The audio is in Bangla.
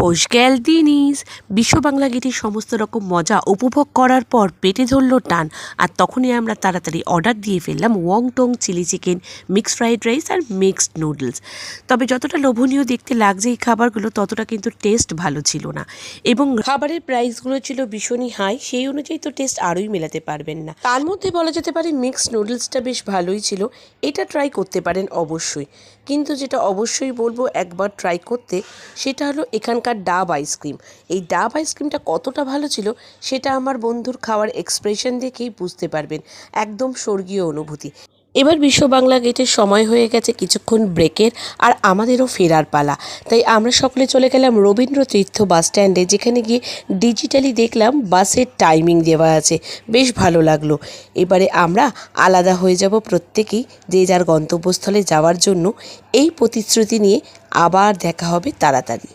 পোষগ্যাল দিনিস বিশ্ব বাংলা গীতির সমস্ত রকম মজা উপভোগ করার পর পেটে ধরল টান। আর তখনই আমরা তাড়াতাড়ি অর্ডার দিয়ে ফেললাম ওয়ং টং chilli chicken, mixed fried rice আর মিক্সড নুডলস। তবে যতটা লোভনীয় দেখতে লাগছে এই খাবারগুলো, ততটা কিন্তু টেস্ট ভালো ছিল না, এবং খাবারের প্রাইসগুলো ছিল ভীষণই হাই। সেই অনুযায়ী তো টেস্ট আরোই মেলাতে পারবেন না। তার মধ্যে বলা যেতে পারে মিক্সড নুডলসটা বেশ ভালোই ছিল, এটা ট্রাই করতে পারেন অবশ্যই। কিন্তু যেটা অবশ্যই বলবো একবার ট্রাই করতে, সেটা হলো এখানকার ডাব আইসক্রিম। এই ডাব আইসক্রিমটা কতটা ভালো ছিল সেটা আমার বন্ধুর খাওয়ার এক্সপ্রেশন দেখেই বুঝতে পারবেন। একদম স্বর্গীয় অনুভূতি। এবার বিশ্ব বাংলা গেটের সময় হয়ে গেছে কিছুক্ষণ ব্রেকের, আর আমাদেরও ফেরার পালা। তাই আমরা সকলে চলে গেলাম রবীন্দ্র তীর্থ বাস স্ট্যান্ডে, যেখানে গিয়ে ডিজিটালি দেখলাম বাসের টাইমিং দেওয়া আছে। বেশ ভালো লাগলো। এবারে আমরা আলাদা হয়ে যাব প্রত্যেকেই যে যার গন্তব্যস্থলে যাওয়ার জন্য। এই প্রতিশ্রুতি নিয়ে আবার দেখা হবে তাড়াতাড়ি।